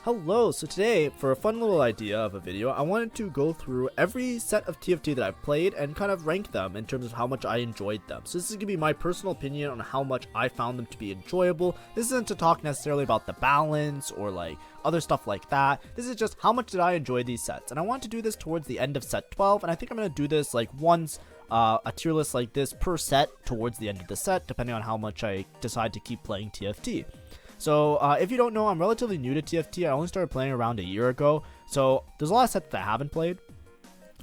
Hello, so today, for a fun little idea of a video, I wanted to go through every set of TFT that I've played and kind of rank them in terms of how much I enjoyed them. So this is going to be my personal opinion on how much I found them to be enjoyable. This isn't to talk necessarily about the balance or like other stuff like that. This is just how much did I enjoy these sets. And I want to do this towards the end of set 12, and I think I'm going to do this like once a tier list like this per set towards the end of the set, depending on how much I decide to keep playing TFT. So if you don't know, I'm relatively new to TFT. I only started playing around a year ago, so there's a lot of sets that I haven't played.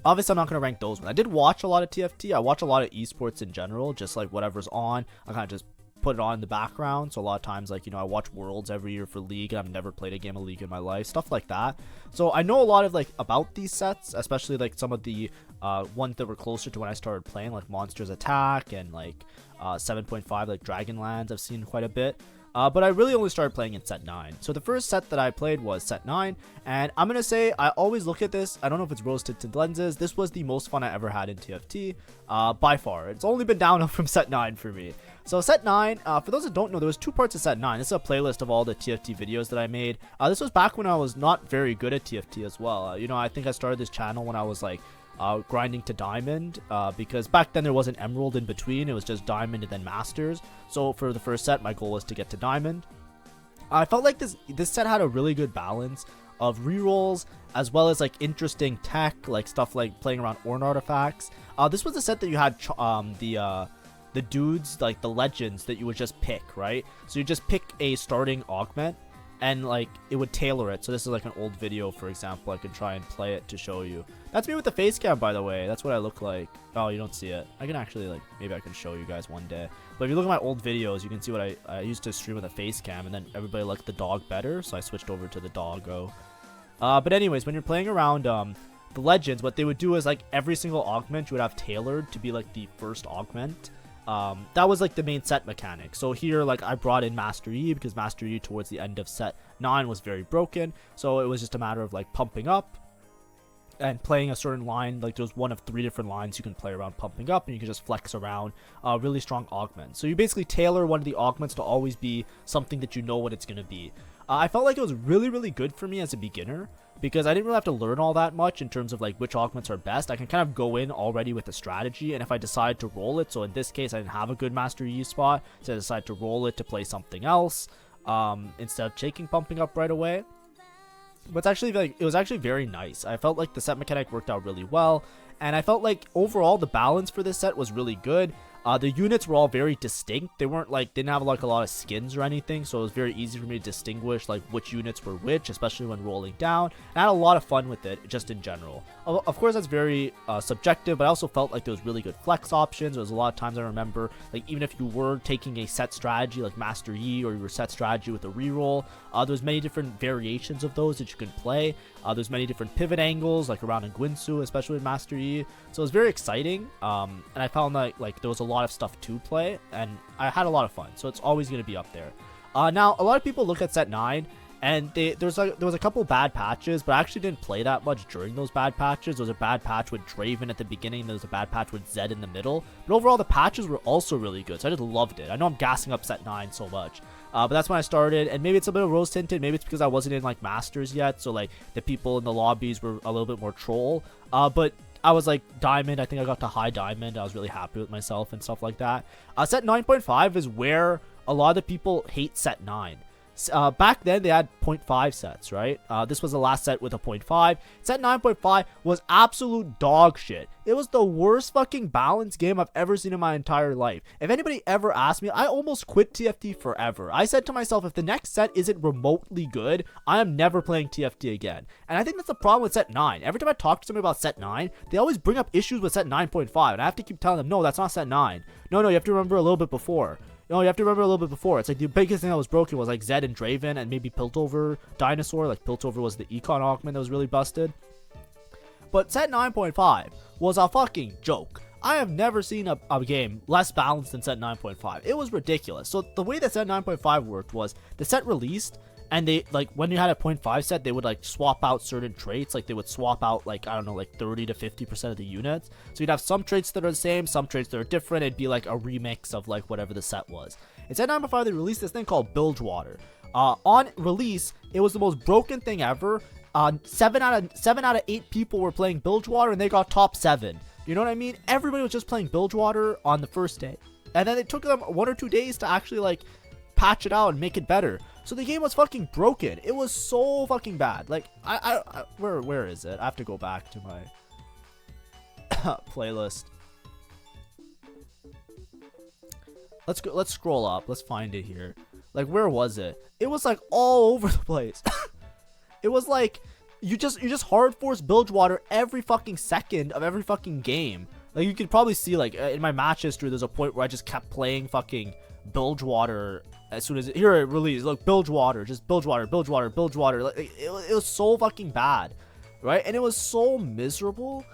Obviously, I'm not going to rank those ones. I did watch a lot of TFT. I watch a lot of esports in general, just like whatever's on. I kind of just put it on in the background. So a lot of times, like, you know, I watch Worlds every year for League, and I've never played a game of League in my life, stuff like that. So I know a lot of like about these sets, especially like some of the ones that were closer to when I started playing, like Monsters Attack and like 7.5, like Dragonlands. I've seen quite a bit. But I really only started playing in set 9. So the first set that I played was set 9, and I'm going to say I always look at this. I don't know if it's rose-tinted lenses. This was the most fun I ever had in TFT, by far. It's only been downhill from set 9 for me. So set 9, for those that don't know, there was two parts of set 9. This is a playlist of all the TFT videos that I made. This was back when I was not very good at TFT as well. You know, I think I started this channel when I was like grinding to diamond, because back then there wasn't emerald in between. It was just diamond and then masters. So for the first set, my goal was to get to diamond. I felt like this set had a really good balance of rerolls as well as like interesting tech, like stuff like playing around Orn artifacts. This was the set that you had the dudes, like the legends that you would just pick, right? So you just pick a starting augment and like it would tailor it. So this is like an old video, for example. I can try and play it to show you. That's me with the face cam, by the way. That's what I look like. Oh, you don't see it. I can actually, like, maybe I can show you guys one day. But if you look at my old videos, you can see what I used to stream with a face cam, and then everybody liked the dog better, so I switched over to the doggo. But anyways, when you're playing around the legends, what they would do is like every single augment you would have tailored to be like the first augment. That was like the main set mechanic. So here, like, I brought in Master Yi because Master Yi towards the end of set 9 was very broken. So it was just a matter of like pumping up and playing a certain line. Like there's one of 3 different lines you can play around pumping up, and you can just flex around really strong augments. So you basically tailor one of the augments to always be something that you know what it's going to be. I felt like it was really good for me as a beginner, because I didn't really have to learn all that much in terms of like which augments are best. I can kind of go in already with a strategy, and if I decide to roll it, so in this case I didn't have a good Master Yi spot, so I decided to roll it to play something else instead of taking pumping up right away. But it's actually like, it was actually very nice. I felt like the set mechanic worked out really well, and I felt like overall the balance for this set was really good. The units were all very distinct. They weren't like, didn't have like a lot of skins or anything, so it was very easy for me to distinguish like which units were which, especially when rolling down. And I had a lot of fun with it just in general. Of course, that's very subjective, but I also felt like there was really good flex options. There was a lot of times I remember, like, even if you were taking a set strategy like Master Yi, or you were set strategy with a reroll, there's many different variations of those that you can play. There's many different pivot angles, like around in Gwinsu, especially with Master Yi. So it was very exciting, and I found that like there was a lot of stuff to play, and I had a lot of fun. So it's always going to be up there. Now, a lot of people look at set 9, and there was a couple bad patches, but I actually didn't play that much during those bad patches. There was a bad patch with Draven at the beginning. There was a bad patch with Zed in the middle. But overall, the patches were also really good, so I just loved it. I know I'm gassing up set 9 so much, but that's when I started, and maybe it's a bit of rose tinted. Maybe it's because I wasn't in like Masters yet, so like the people in the lobbies were a little bit more troll. But I was like diamond. I think I got to high diamond. I was really happy with myself and stuff like that. Set 9.5 is where a lot of the people hate set 9. Back then they had 0.5 sets, right? This was the last set with a 0.5. Set 9.5 was absolute dog shit. It was the worst fucking balance game I've ever seen in my entire life. If anybody ever asked me, I almost quit TFT forever. I said to myself, if the next set isn't remotely good, I am never playing TFT again. And I think that's the problem with set 9. Every time I talk to somebody about set 9, they always bring up issues with set 9.5, and I have to keep telling them, no, that's not set 9. No, you have to remember a little bit before. No, you have to remember a little bit before. It's like the biggest thing that was broken was like Zed and Draven and maybe Piltover Dinosaur. Like Piltover was the Econ augment that was really busted. But set 9.5 was a fucking joke. I have never seen a game less balanced than set 9.5. It was ridiculous. So the way that set 9.5 worked was the set released, and they, like, when you had a 0.5 set, they would like swap out certain traits. Like they would swap out, like, I don't know, like 30 to 50% of the units. So you'd have some traits that are the same, some traits that are different. It'd be like a remix of like whatever the set was. In set 9.5, they released this thing called Bilgewater. On release, it was the most broken thing ever. 7 out of 8 people were playing Bilgewater and they got top 7. You know what I mean? Everybody was just playing Bilgewater on the first day. And then it took them 1 or 2 days to actually like patch it out and make it better. So the game was fucking broken. It was so fucking bad. Like where is it? I have to go back to my playlist. Let's scroll up. Let's find it here. Like, where was it? It was like all over the place. It was like you just hard force Bilgewater every fucking second of every fucking game. Like, you could probably see, like, in my match history, there's a point where I just kept playing fucking Bilgewater as soon as here it released. Look, Bilgewater, just Bilgewater. Like, it was so fucking bad, right? And it was so miserable.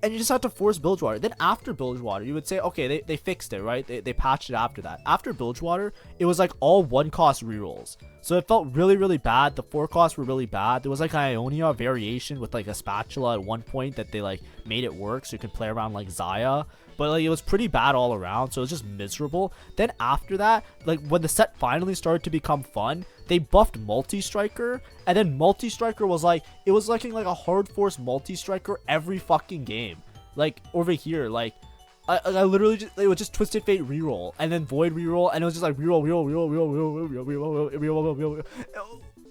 And you just had to force Bilgewater. Then after Bilgewater, you would say, okay, they fixed it, right? They patched it after that. After Bilgewater, it was like all 1-cost rerolls. So it felt really, really bad. The 4 costs were really bad. There was like an Ionia variation with like a spatula at one point that they like made it work so you could play around like Zaya. But like it was pretty bad all around, so it was just miserable. Then after that, like when the set finally started to become fun, they buffed Multi-Striker, and then Multi-Striker was like, it was like a hard force Multi-Striker every fucking game. Like over here, like I literally just, it was just Twisted Fate reroll and then Void reroll, and it was just like reroll.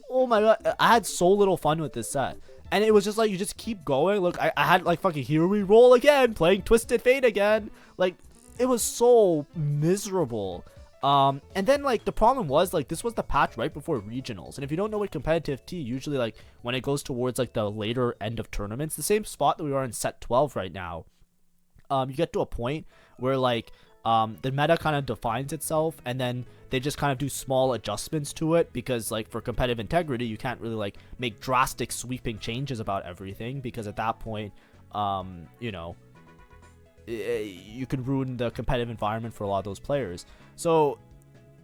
Oh my god, I had so little fun with this set. And it was just like, you just keep going. Look, I had like fucking here we roll again, playing Twisted Fate again. Like, it was so miserable. And then like the problem was like this was the patch right before regionals. And if you don't know what competitive T, usually like when it goes towards like the later end of tournaments, the same spot that we are in set 12 right now, you get to a point where like the meta kind of defines itself, and then they just kind of do small adjustments to it, because like for competitive integrity you can't really like make drastic sweeping changes about everything, because at that point you know, you can ruin the competitive environment for a lot of those players. So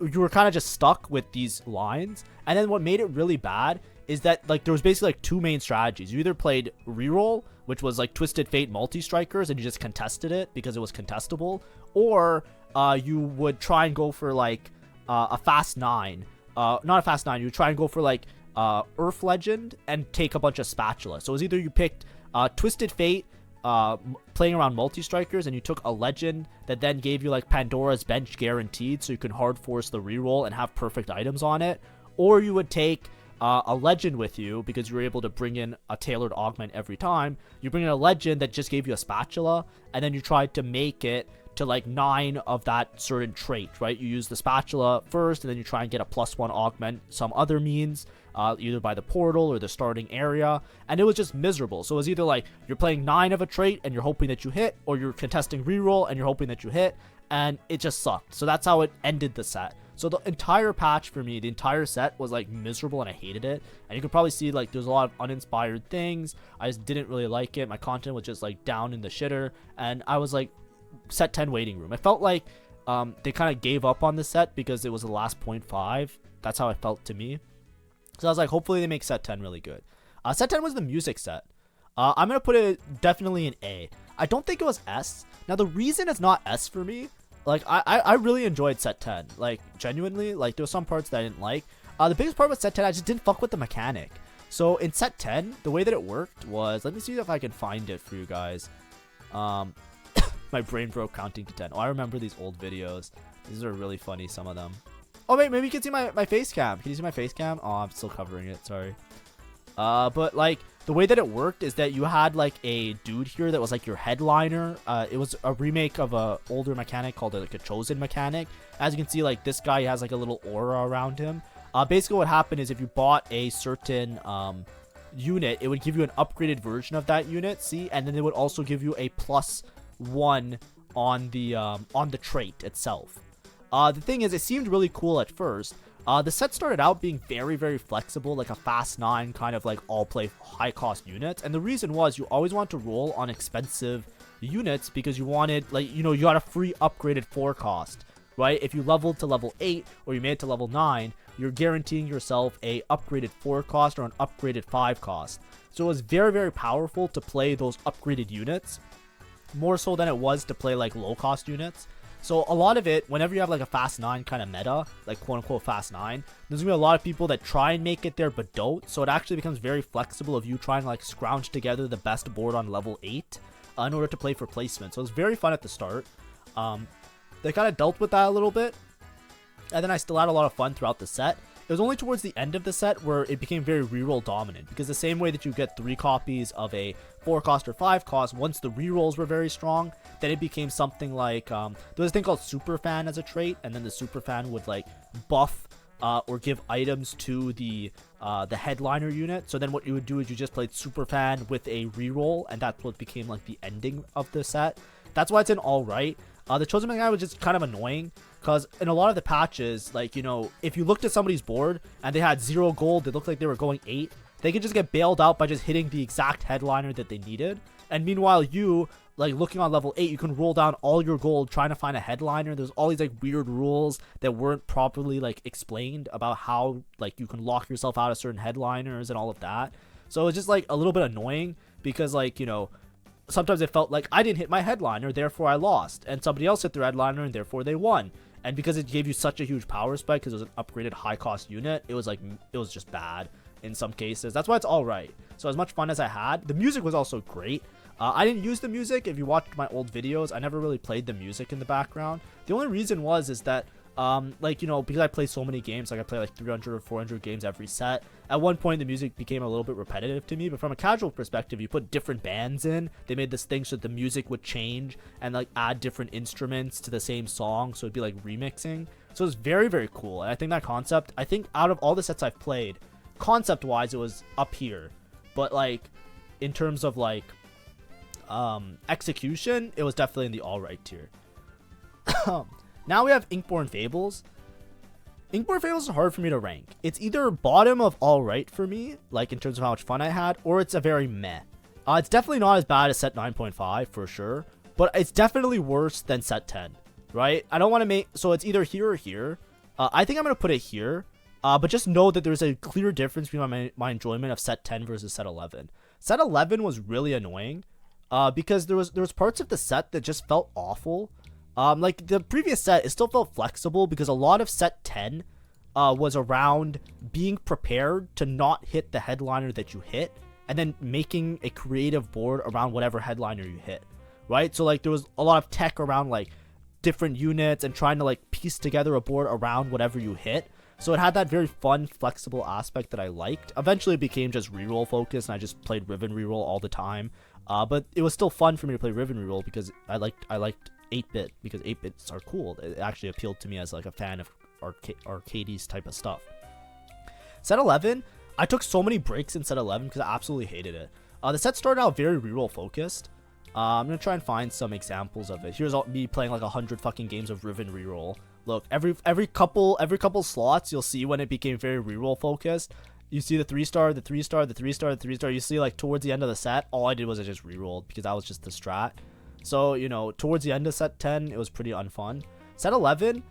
you were kind of just stuck with these lines. And then what made it really bad is that like there was basically like 2 main strategies. You either played reroll, which was like Twisted Fate Multi-Strikers, and you just contested it because it was contestable, or you would try and go for like a fast 9, not a fast 9, you would try and go for like Earth Legend and take a bunch of spatula. So it was either you picked Twisted Fate playing around Multi-Strikers, and you took a legend that then gave you like Pandora's Bench guaranteed, so you can hard force the reroll and have perfect items on it, or you would take a legend with you because you were able to bring in a tailored augment every time. You bring in a legend that just gave you a spatula, and then you tried to make it to like 9 of that certain trait, right? You use the spatula first, and then you try and get a +1 augment some other means, either by the portal or the starting area, and it was just miserable. So it was either like you're playing 9 of a trait and you're hoping that you hit, or you're contesting reroll and you're hoping that you hit, and it just sucked. So that's how it ended the set. So the entire patch for me, the entire set was like miserable, and I hated it. And you can probably see like there's a lot of uninspired things. I just didn't really like it. My content was just like down in the shitter, and I was like, set 10 waiting room. I felt like they kind of gave up on the set because it was the last 0.5. That's how it felt to me. So I was like, hopefully they make set 10 really good. Set 10 was the music set. I'm going to put it definitely an A. I don't think it was S. Now the reason it's not S for me, like I really enjoyed set 10. Like genuinely, like there were some parts that I didn't like. The biggest part with set 10, I just didn't fuck with the mechanic. So in set 10, the way that it worked was, let me see if I can find it for you guys. My brain broke counting to 10. Oh, I remember these old videos. These are really funny, some of them. Oh, wait, maybe you can see my face cam. Can you see my face cam? Oh, I'm still covering it. Sorry. But, like, the way that it worked is that you had, like, a dude here that was, like, your headliner. It was a remake of a older mechanic called, like, a chosen mechanic. As you can see, like, this guy has, like, a little aura around him. Basically, what happened is if you bought a certain unit, it would give you an upgraded version of that unit, see? And then it would also give you a +1 on the trait itself. The thing is, it seemed really cool at first. The set started out being very, very flexible, like a fast 9 kind of like all play high cost units. And the reason was you always want to roll on expensive units because you wanted, like, you know, you got a free upgraded 4 cost, right? If you leveled to level 8 or you made it to level 9, you're guaranteeing yourself a upgraded 4 cost or an upgraded 5 cost. So it was very, very powerful to play those upgraded units, more so than it was to play like low cost units. So a lot of it, whenever you have like a fast 9 kind of meta, like quote unquote fast 9, there's gonna be a lot of people that try and make it there but don't. So it actually becomes very flexible of you trying to like scrounge together the best board on level 8 in order to play for placement. So it's very fun at the start. They kind of dealt with that a little bit, and then I still had a lot of fun throughout the set. It was only towards the end of the set where it became very reroll dominant, because the same way that you get 3 copies of a 4 cost or 5 cost, once the rerolls were very strong, then it became something like, there was a thing called Superfan as a trait, and then the Superfan would like buff or give items to the headliner unit. So then what you would do is you just played Superfan with a reroll, and that's what became like the ending of the set. That's why it's an alright. The Chosen Man guy was just kind of annoying, because in a lot of the patches, like, you know, if you looked at somebody's board and they had 0 gold, they looked like they were going 8, they could just get bailed out by just hitting the exact headliner that they needed. And meanwhile, you, like, looking on level 8, you can roll down all your gold trying to find a headliner. There's all these, like, weird rules that weren't properly, like, explained about how, like, you can lock yourself out of certain headliners and all of that. So it was just, like, a little bit annoying, because, like, you know, sometimes it felt like I didn't hit my headliner, therefore I lost, and somebody else hit their headliner and therefore they won. And because it gave you such a huge power spike, because it was an upgraded high cost unit, it was like, it was just bad in some cases. That's why it's all right. So as much fun as I had, the music was also great. I didn't use the music. If you watched my old videos, I never really played the music in the background. The only reason is that like, you know, because I play so many games, like I play like 300 or 400 games every set, at one point the music became a little bit repetitive to me. But from a casual perspective, you put different bands in, they made this thing so that the music would change and like add different instruments to the same song, so it'd be like remixing. So it was very, very cool. And I think that concept, I think out of all the sets I've played, concept wise it was up here, but like in terms of like execution, it was definitely in the alright tier. Now we have Inkborn Fables. Inkborn Fables is hard for me to rank. It's either bottom of alright for me, like in terms of how much fun I had, or it's a very meh. It's definitely not as bad as set 9.5 for sure, but it's definitely worse than set 10, right? I don't want to make, so it's either here or here. I think I'm going to put it here, but just know that there's a clear difference between my enjoyment of set 10 versus set 11. Set 11 was really annoying, because there was parts of the set that just felt awful. Like the previous set, it still felt flexible, because a lot of set 10 was around being prepared to not hit the headliner that you hit, and then making a creative board around whatever headliner you hit, right? So like there was a lot of tech around like different units and trying to like piece together a board around whatever you hit. So it had that very fun, flexible aspect that I liked. Eventually it became just reroll focused, and I just played Riven reroll all the time. But it was still fun for me to play Riven reroll, because I liked 8-bit, because 8-bits are cool. It actually appealed to me as like a fan of arcadey type of stuff. Set 11, I took so many breaks in set 11 because I absolutely hated it. The set started out very reroll focused. I'm gonna try and find some examples of it. Here's me playing like 100 fucking games of Riven reroll. Look, every couple slots, you'll see when it became very reroll focused. You see the 3-star, the 3-star, the 3-star, the 3-star. You see like towards the end of the set, all I did was I just rerolled, because that was just the strat. So, you know, towards the end of set 10, it was pretty unfun. Set 11,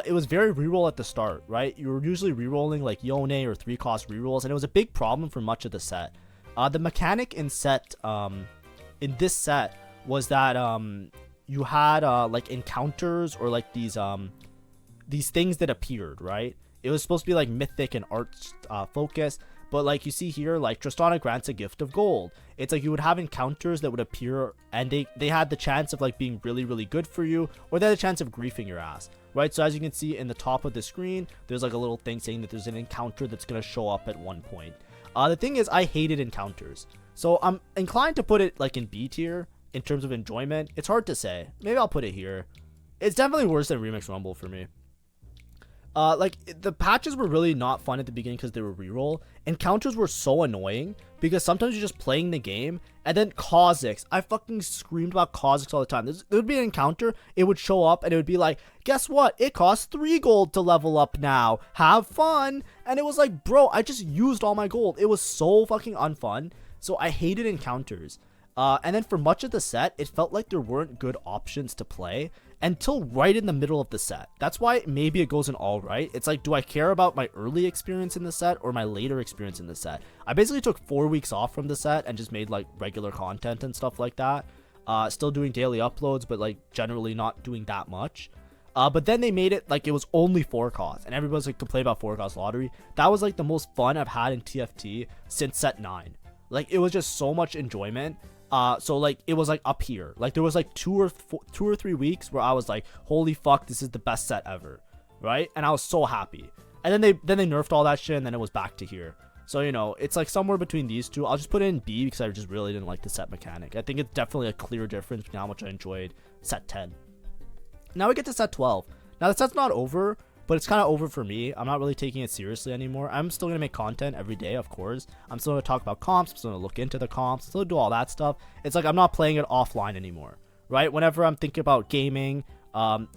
it was very reroll at the start, right? You were usually rerolling like Yone or 3-cost rerolls, and it was a big problem for much of the set. The mechanic in this set was that you had like encounters, or like these things that appeared, right? It was supposed to be like mythic and art focused, but like you see here, like Tristana grants a gift of gold. It's like you would have encounters that would appear, and they had the chance of like being really, really good for you, or they had a chance of griefing your ass, right? So as you can see in the top of the screen, there's like a little thing saying that there's an encounter that's going to show up at one point. The thing is, I hated encounters, so I'm inclined to put it like in B tier in terms of enjoyment. It's hard to say. Maybe I'll put it here. It's definitely worse than Remix Rumble for me. Like, the patches were really not fun at the beginning because they were reroll. Encounters were so annoying because sometimes you're just playing the game, and then Kha'Zix. I fucking screamed about Kha'Zix all the time. There would be an encounter, it would show up, and it would be like, guess what? It costs 3 gold to level up now. Have fun. And it was like, bro, I just used all my gold. It was so fucking unfun. So I hated encounters. And then for much of the set, it felt like there weren't good options to play until right in the middle of the set. That's why maybe it goes in all right. It's like, do I care about my early experience in the set or my later experience in the set? I basically took 4 weeks off from the set and just made like regular content and stuff like that. Still doing daily uploads, but like generally not doing that much. But then they made it like it was only 4 costs, and everybody's like complained about 4 cost lottery. That was like the most fun I've had in TFT since set 9. Like it was just so much enjoyment. So like it was like up here. Like there was like 2 or 3 weeks where I was like, holy fuck, this is the best set ever, right? And I was so happy. And then they nerfed all that shit, and then it was back to here. So, you know, it's like somewhere between these two. I'll just put it in B because I just really didn't like the set mechanic. I think it's definitely a clear difference between how much I enjoyed set 10. Now we get to set 12. Now the set's not over, but it's kind of over for me. I'm not really taking it seriously anymore. I'm still going to make content every day, of course. I'm still going to talk about comps. I'm still going to look into the comps. Still do all that stuff. It's like I'm not playing it offline anymore, right? Whenever I'm thinking about gaming,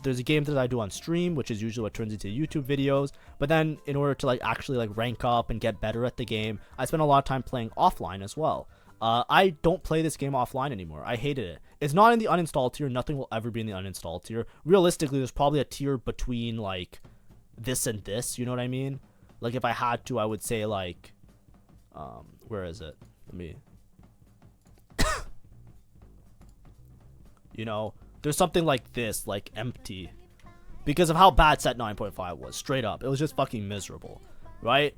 there's a game that I do on stream, which is usually what turns into YouTube videos. But then in order to like actually like rank up and get better at the game, I spend a lot of time playing offline as well. I don't play this game offline anymore. I hated it. It's not in the uninstall tier. Nothing will ever be in the uninstall tier. Realistically, there's probably a tier between like this and this. You know what I mean? Like if I had to, I would say like, where is it? Let me, you know, there's something like this, like empty, because of how bad set 9.5 was. Straight up, it was just fucking miserable, right?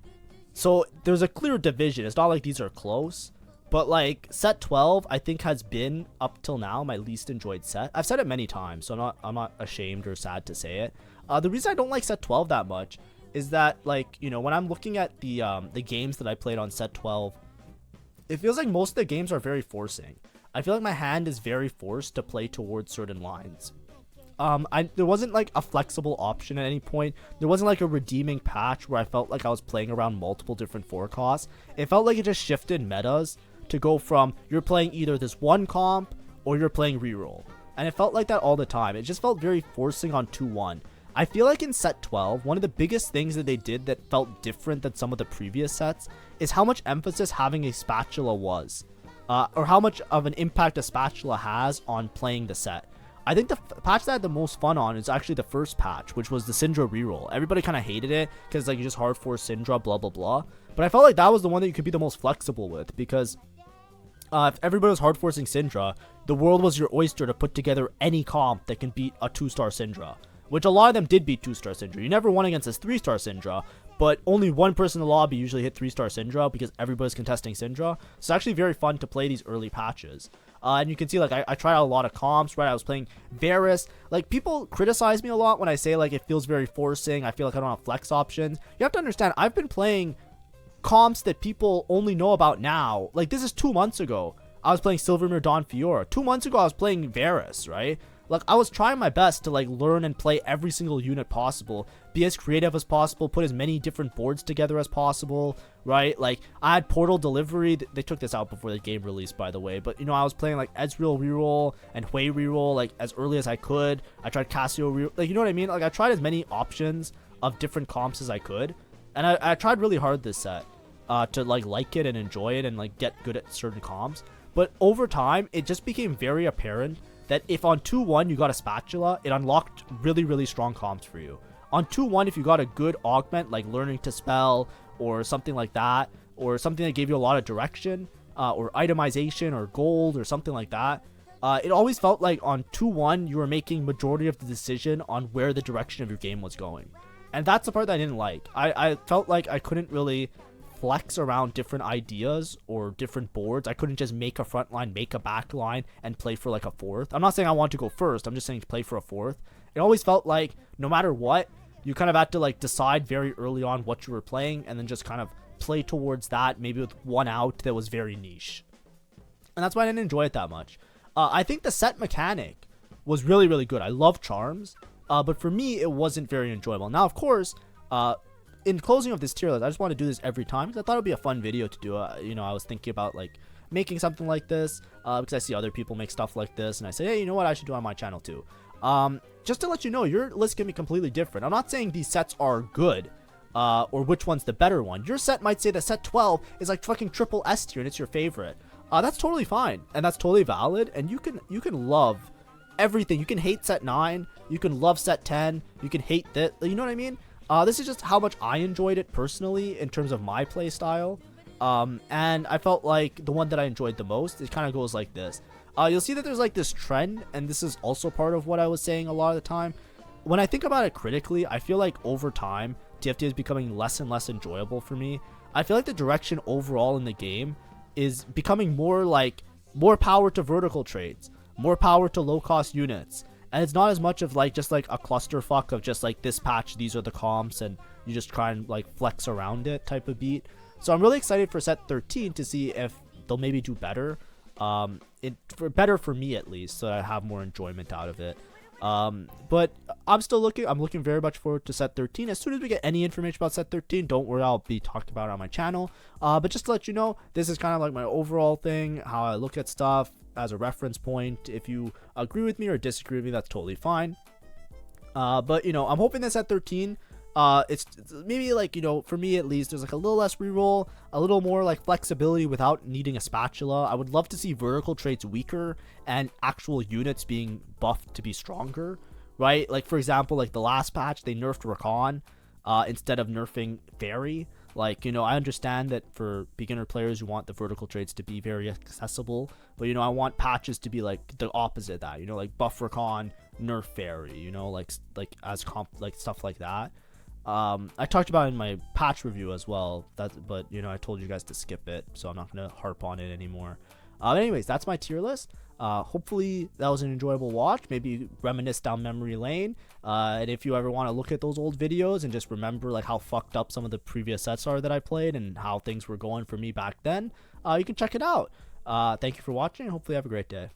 So there's a clear division. It's not like these are close. But like set 12, I think has been up till now my least enjoyed set. I've said it many times, so I'm not ashamed or sad to say it. The reason I don't like set 12 that much is that, like, you know, when I'm looking at the games that I played on set 12, it feels like most of the games are very forcing. I feel like my hand is very forced to play towards certain lines. There wasn't like a flexible option at any point. There wasn't like a redeeming patch where I felt like I was playing around multiple different forecasts. It felt like it just shifted metas to go from you're playing either this one comp or you're playing reroll, and it felt like that all the time. It just felt very forcing on 2-1. I feel like in set 12, one of the biggest things that they did that felt different than some of the previous sets is how much emphasis having a spatula was, or how much of an impact a spatula has on playing the set. I think the patch that I had the most fun on is actually the first patch, which was the Syndra reroll. Everybody kind of hated it because like you just hard force Syndra, blah blah blah. But I felt like that was the one that you could be the most flexible with, because if everybody was hard forcing Syndra, the world was your oyster to put together any comp that can beat a 2-star Syndra, which a lot of them did beat 2-star Syndra. You never won against this 3-star Syndra, but only one person in the lobby usually hit 3-star Syndra because everybody's contesting Syndra. So it's actually very fun to play these early patches. And you can see, like, I tried out a lot of comps, right? I was playing Varus. Like, people criticize me a lot when I say, like, it feels very forcing. I feel like I don't have flex options. You have to understand, I've been playing comps that people only know about now. Like, this is 2 months ago. I was playing Silvermere Dawn Fiora. 2 months ago, I was playing Varus, right? Like, I was trying my best to, like, learn and play every single unit possible, be as creative as possible, put as many different boards together as possible, right? Like, I had Portal Delivery. They took this out before the game released, by the way, but, you know, I was playing, like, Ezreal reroll and Hui reroll, like, as early as I could. I tried Cassio reroll, like, you know what I mean? Like, I tried as many options of different comps as I could, and I tried really hard this set to, like it and enjoy it and, like, get good at certain comps. But over time, it just became very apparent that if on 2-1 you got a spatula, it unlocked really, really strong comps for you. On 2-1, if you got a good augment, like learning to spell or something like that, or something that gave you a lot of direction, or itemization or gold or something like that, it always felt like on 2-1 you were making majority of the decision on where the direction of your game was going. And that's the part that I didn't like. I felt like I couldn't really flex around different ideas or different boards. I couldn't just make a front line, make a back line, and play for like a fourth. I'm not saying I want to go first. I'm just saying to play for a fourth. It always felt like no matter what, you kind of had to like decide very early on what you were playing and then just kind of play towards that, maybe with one out that was very niche. And that's why I didn't enjoy it that much. I think the set mechanic was really, really good. I love charms, but for me, it wasn't very enjoyable. Now, of course, in closing of this tier list, I just want to do this every time because I thought it would be a fun video to do. You know, I was thinking about like making something like this because I see other people make stuff like this, and I say, hey, you know what, I should do on my channel too. Just to let you know, your list can be completely different. I'm not saying these sets are good or which one's the better one. Your set might say that set 12 is like fucking triple S tier and it's your favorite. That's totally fine and that's totally valid, and you can love everything. You can hate set 9, you can love set 10, you can hate that, you know what I mean? This is just how much I enjoyed it personally in terms of my play style. And I felt like the one that I enjoyed the most, it kind of goes like this. You'll see that there's like this trend, and this is also part of what I was saying a lot of the time. when I think about it critically, I feel like over time, TFT is becoming less and less enjoyable for me. I feel like the direction overall in the game is becoming more like more power to vertical trades, more power to low cost units. And it's not as much of like just like a clusterfuck of just like this patch, these are the comps, and you just try and like flex around it type of beat. So I'm really excited for set 13 to see if they'll maybe do better. Better for me at least, so I have more enjoyment out of it. But I'm looking very much forward to set 13. As soon as we get any information about set 13, don't worry, I'll be talking about it on my channel. But just to let you know, this is kind of like my overall thing, how I look at stuff as a reference point. If you agree with me or disagree with me, that's totally fine. But you know, I'm hoping that set 13, it's maybe like, you know, for me at least, there's like a little less reroll, a little more like flexibility without needing a spatula. I would love to see vertical traits weaker and actual units being buffed to be stronger, right? Like for example, like the last patch, they nerfed Rakan instead of nerfing Fairy. Like, you know, I understand that for beginner players, you want the vertical traits to be very accessible, but, you know, I want patches to be like the opposite of that, you know, like buff Rakan, nerf Fairy, you know, like as comp, like stuff like that. I talked about it in my patch review as well, but you know, I told you guys to skip it, so I'm not going to harp on it anymore. Anyways, that's my tier list. Hopefully that was an enjoyable watch, maybe reminisce down memory lane. And if you ever want to look at those old videos and just remember like how fucked up some of the previous sets are that I played and how things were going for me back then, you can check it out. Thank you for watching, and hopefully have a great day.